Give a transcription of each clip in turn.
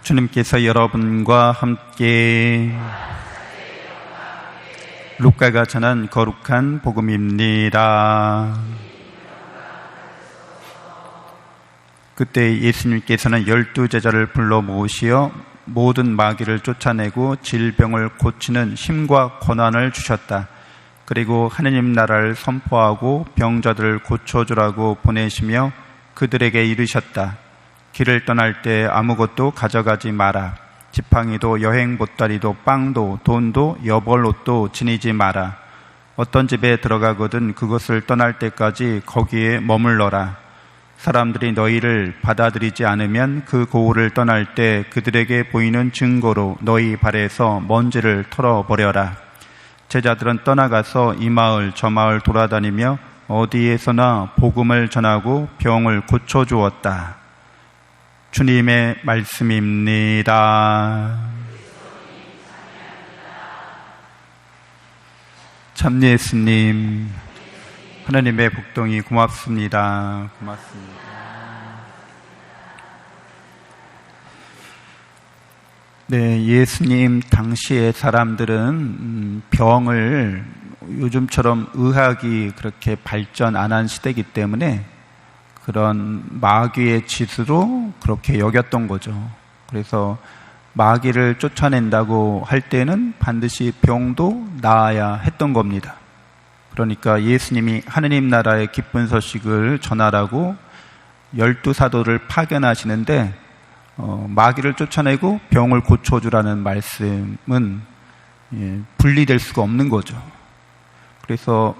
주님께서 여러분과 함께 루카가 전한 거룩한 복음입니다. 그때 예수님께서는 12제자를 불러 모으시어 모든 마귀를 쫓아내고 질병을 고치는 힘과 권한을 주셨다. 그리고 하느님 나라를 선포하고 병자들을 고쳐주라고 보내시며 그들에게 이르셨다. 길을 떠날 때 아무것도 가져가지 마라. 지팡이도 여행 보따리도 빵도 돈도 여벌 옷도 지니지 마라. 어떤 집에 들어가거든 그것을 떠날 때까지 거기에 머물러라. 사람들이 너희를 받아들이지 않으면 그 고을을 떠날 때 그들에게 보이는 증거로 너희 발에서 먼지를 털어버려라. 제자들은 떠나가서 이 마을 저 마을 돌아다니며 어디에서나 복음을 전하고 병을 고쳐주었다. 주님의 말씀입니다. 참 예수님, 하나님의 복동이 고맙습니다. 고맙습니다. 네, 예수님 당시의 사람들은 병을 요즘처럼 의학이 그렇게 발전 안 한 시대이기 때문에 그런 마귀의 짓으로 그렇게 여겼던 거죠. 그래서 마귀를 쫓아낸다고 할 때는 반드시 병도 나아야 했던 겁니다. 그러니까 예수님이 하느님 나라의 기쁜 소식을 전하라고 12사도를 파견하시는데 마귀를 쫓아내고 병을 고쳐주라는 말씀은 분리될 수가 없는 거죠. 그래서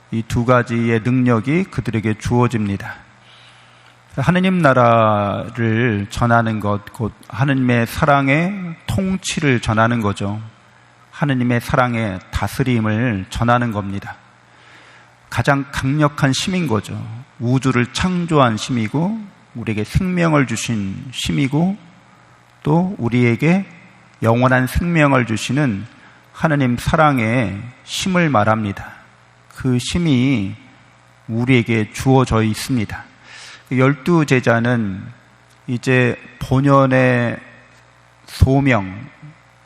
이 두 가지의 능력이 그들에게 주어집니다. 하느님 나라를 전하는 것, 곧 하느님의 사랑의 통치를 전하는 거죠. 하느님의 사랑의 다스림을 전하는 겁니다. 가장 강력한 힘인 거죠. 우주를 창조한 힘이고 우리에게 생명을 주신 힘이고 또 우리에게 영원한 생명을 주시는 하느님 사랑의 힘을 말합니다. 그 힘이 우리에게 주어져 있습니다. 12제자는 이제 본연의 소명,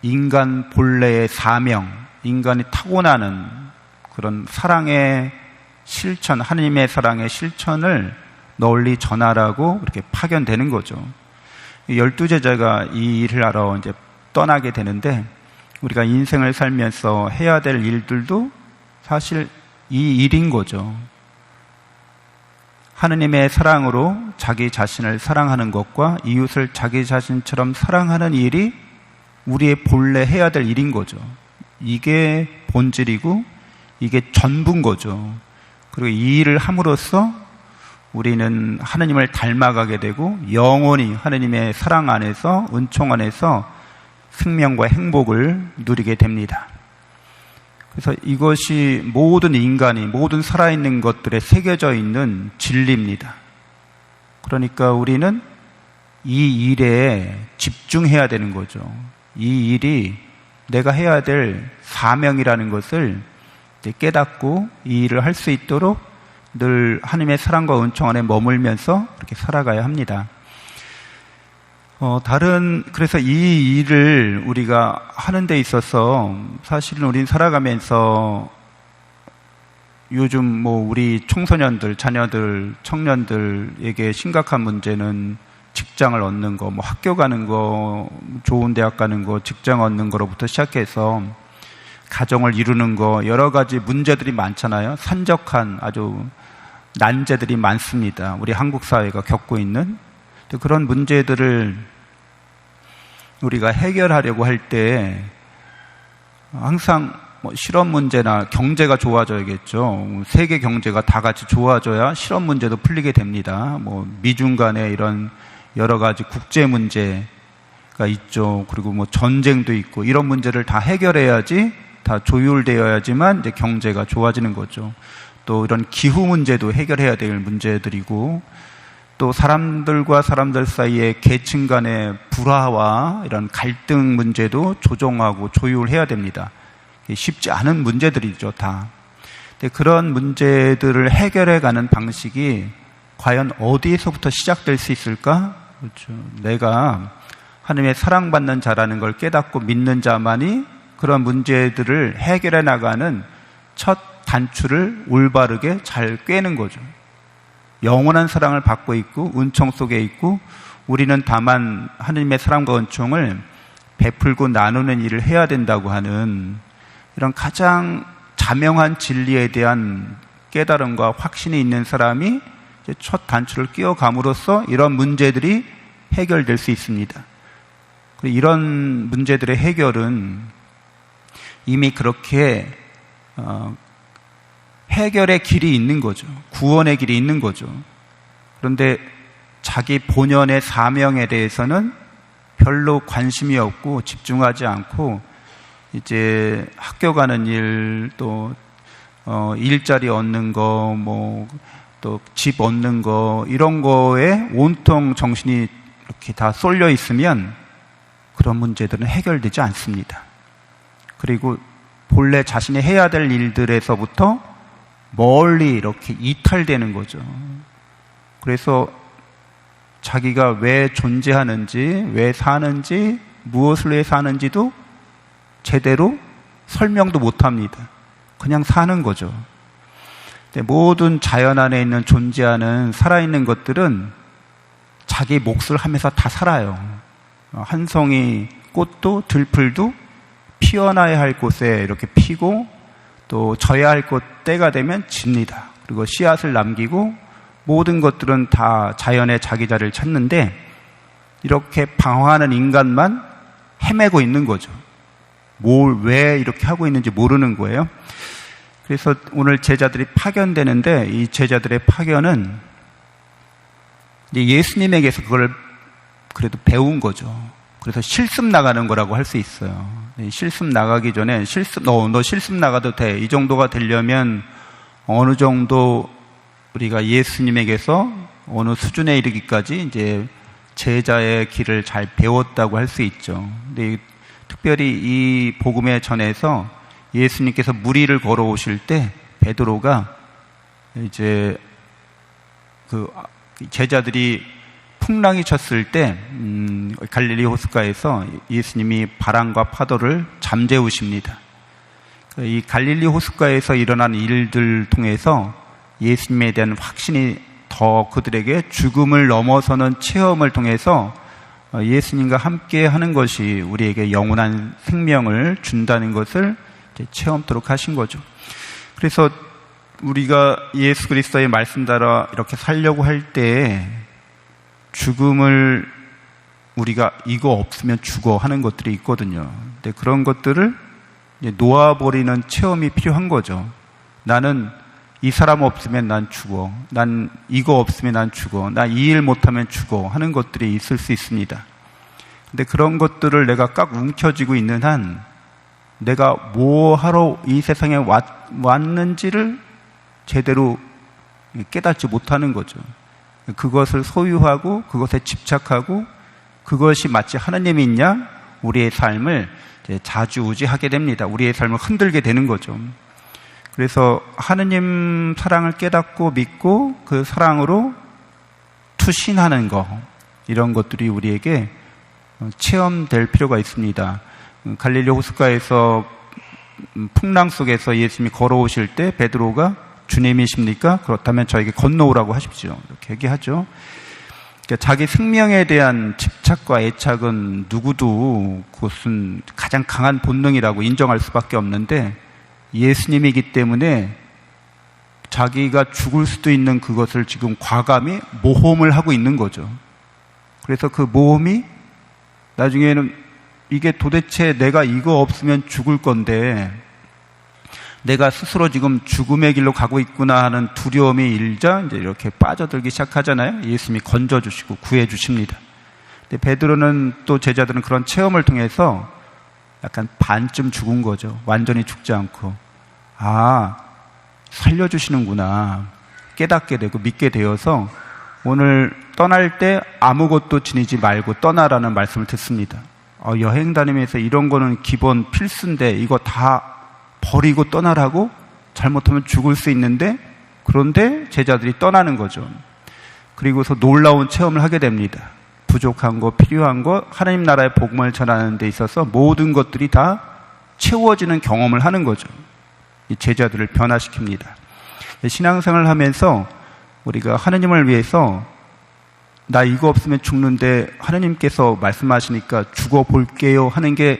인간 본래의 사명, 인간이 타고나는 그런 사랑의 실천, 하느님의 사랑의 실천을 널리 전하라고 이렇게 파견되는 거죠. 12제자가 이 일을 하러 이제 떠나게 되는데 우리가 인생을 살면서 해야 될 일들도 사실 이 일인 거죠. 하느님의 사랑으로 자기 자신을 사랑하는 것과 이웃을 자기 자신처럼 사랑하는 일이 우리의 본래 해야 될 일인 거죠. 이게 본질이고 이게 전부인 거죠. 그리고 이 일을 함으로써 우리는 하느님을 닮아가게 되고 영원히 하느님의 사랑 안에서 은총 안에서 생명과 행복을 누리게 됩니다. 그래서 이것이 모든 인간이 모든 살아있는 것들에 새겨져 있는 진리입니다. 그러니까 우리는 이 일에 집중해야 되는 거죠. 이 일이 내가 해야 될 사명이라는 것을 깨닫고 이 일을 할 수 있도록 늘 하나님의 사랑과 은총 안에 머물면서 그렇게 살아가야 합니다. 그래서 이 일을 우리가 하는 데 있어서 사실은 우린 살아가면서 요즘 우리 청소년들, 자녀들, 청년들에게 심각한 문제는 직장을 얻는 거, 학교 가는 거, 좋은 대학 가는 거, 직장 얻는 거로부터 시작해서 가정을 이루는 거, 여러 가지 문제들이 많잖아요. 산적한 아주 난제들이 많습니다. 우리 한국 사회가 겪고 있는. 그런 문제들을 우리가 해결하려고 할 때 항상 실업 문제나 경제가 좋아져야겠죠. 세계 경제가 다 같이 좋아져야 실업 문제도 풀리게 됩니다. 미중 간에 이런 여러 가지 국제 문제가 있죠. 그리고 전쟁도 있고 이런 문제를 다 해결해야지, 다 조율되어야지만 이제 경제가 좋아지는 거죠. 또 이런 기후 문제도 해결해야 될 문제들이고 또 사람들과 사람들 사이의 계층 간의 불화와 이런 갈등 문제도 조정하고 조율해야 됩니다. 쉽지 않은 문제들이죠, 다. 근데 그런 문제들을 해결해가는 방식이 과연 어디에서부터 시작될 수 있을까? 그렇죠. 내가 하나님의 사랑받는 자라는 걸 깨닫고 믿는 자만이 그런 문제들을 해결해 나가는 첫 단추를 올바르게 잘 꿰는 거죠. 영원한 사랑을 받고 있고 은총 속에 있고 우리는 다만 하나님의 사랑과 은총을 베풀고 나누는 일을 해야 된다고 하는 이런 가장 자명한 진리에 대한 깨달음과 확신이 있는 사람이 이제 첫 단추를 끼워감으로써 이런 문제들이 해결될 수 있습니다. 그리고 이런 문제들의 해결은 이미 그렇게 해결의 길이 있는 거죠. 구원의 길이 있는 거죠. 그런데 자기 본연의 사명에 대해서는 별로 관심이 없고 집중하지 않고 이제 학교 가는 일, 또 일자리 얻는 거, 뭐 또 집 얻는 거 이런 거에 온통 정신이 이렇게 다 쏠려 있으면 그런 문제들은 해결되지 않습니다. 그리고 본래 자신이 해야 될 일들에서부터 멀리 이렇게 이탈되는 거죠. 그래서 자기가 왜 존재하는지, 왜 사는지, 무엇을 위해 사는지도 제대로 설명도 못합니다. 그냥 사는 거죠. 모든 자연 안에 있는 존재하는 살아있는 것들은 자기 몫을 하면서 다 살아요. 한 송이 꽃도 들풀도 피어나야 할 곳에 이렇게 피고 또 져야 할 곳 때가 되면 집니다. 그리고 씨앗을 남기고 모든 것들은 다 자연의 자기 자리를 찾는데 이렇게 방황하는 인간만 헤매고 있는 거죠. 뭘 왜 이렇게 하고 있는지 모르는 거예요. 그래서 오늘 제자들이 파견되는데 이 제자들의 파견은 이제 예수님에게서 그걸 그래도 배운 거죠. 그래서 실습 나가는 거라고 할 수 있어요. 실습 나가기 전에 너 실습 나가도 돼. 이 정도가 되려면 어느 정도 우리가 예수님에게서 어느 수준에 이르기까지 이제 제자의 길을 잘 배웠다고 할 수 있죠. 근데 특별히 이 복음에 전해서 예수님께서 무리를 걸어오실 때 베드로가 이제 그 제자들이 풍랑이 쳤을 때 갈릴리 호숫가에서 예수님이 바람과 파도를 잠재우십니다. 이 갈릴리 호숫가에서 일어난 일들 통해서 예수님에 대한 확신이 더 그들에게 죽음을 넘어서는 체험을 통해서 예수님과 함께 하는 것이 우리에게 영원한 생명을 준다는 것을 체험토록 하신 거죠. 그래서 우리가 예수 그리스도의 말씀 따라 이렇게 살려고 할 때 죽음을 우리가 이거 없으면 죽어 하는 것들이 있거든요. 근데 그런 것들을 이제 놓아버리는 체험이 필요한 거죠. 나는 이 사람 없으면 난 죽어. 난 이거 없으면 난 죽어. 나 이 일 못하면 죽어 하는 것들이 있을 수 있습니다. 근데 그런 것들을 내가 꽉 움켜쥐고 있는 한 내가 뭐 하러 이 세상에 왔는지를 제대로 깨닫지 못하는 거죠. 그것을 소유하고 그것에 집착하고 그것이 마치 하나님이 있냐 우리의 삶을 좌지우지하게 됩니다. 우리의 삶을 흔들게 되는 거죠. 그래서 하나님 사랑을 깨닫고 믿고 그 사랑으로 투신하는 것 이런 것들이 우리에게 체험될 필요가 있습니다. 갈릴리 호숫가에서 풍랑 속에서 예수님이 걸어오실 때 베드로가 주님이십니까? 그렇다면 저에게 건너오라고 하십시오. 이렇게 얘기하죠. 그러니까 자기 생명에 대한 집착과 애착은 누구도 그것은 가장 강한 본능이라고 인정할 수밖에 없는데 예수님이기 때문에 자기가 죽을 수도 있는 그것을 지금 과감히 모험을 하고 있는 거죠. 그래서 그 모험이 나중에는 이게 도대체 내가 이거 없으면 죽을 건데 내가 스스로 지금 죽음의 길로 가고 있구나 하는 두려움이 일자 이제 이렇게 빠져들기 시작하잖아요. 예수님이 건져주시고 구해주십니다. 근데 베드로는 또 제자들은 그런 체험을 통해서 약간 반쯤 죽은 거죠. 완전히 죽지 않고 살려주시는구나 깨닫게 되고 믿게 되어서 오늘 떠날 때 아무것도 지니지 말고 떠나라는 말씀을 듣습니다. 여행 다니면서 이런 거는 기본 필수인데 이거 다 버리고 떠나라고? 잘못하면 죽을 수 있는데 그런데 제자들이 떠나는 거죠. 그리고서 놀라운 체험을 하게 됩니다. 부족한 거, 필요한 거, 하나님 나라의 복음을 전하는 데 있어서 모든 것들이 다 채워지는 경험을 하는 거죠. 이 제자들을 변화시킵니다. 신앙생활을 하면서 우리가 하나님을 위해서 나 이거 없으면 죽는데 하나님께서 말씀하시니까 죽어볼게요 하는 게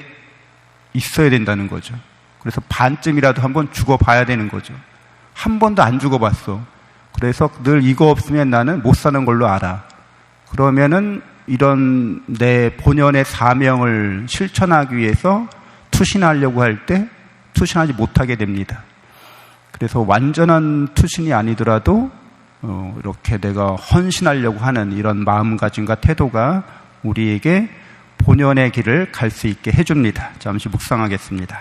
있어야 된다는 거죠. 그래서 반쯤이라도 한번 죽어봐야 되는 거죠. 한 번도 안 죽어봤어. 그래서 늘 이거 없으면 나는 못 사는 걸로 알아. 그러면은 이런 내 본연의 사명을 실천하기 위해서 투신하려고 할 때 투신하지 못하게 됩니다. 그래서 완전한 투신이 아니더라도 이렇게 내가 헌신하려고 하는 이런 마음가짐과 태도가 우리에게 본연의 길을 갈 수 있게 해줍니다. 잠시 묵상하겠습니다.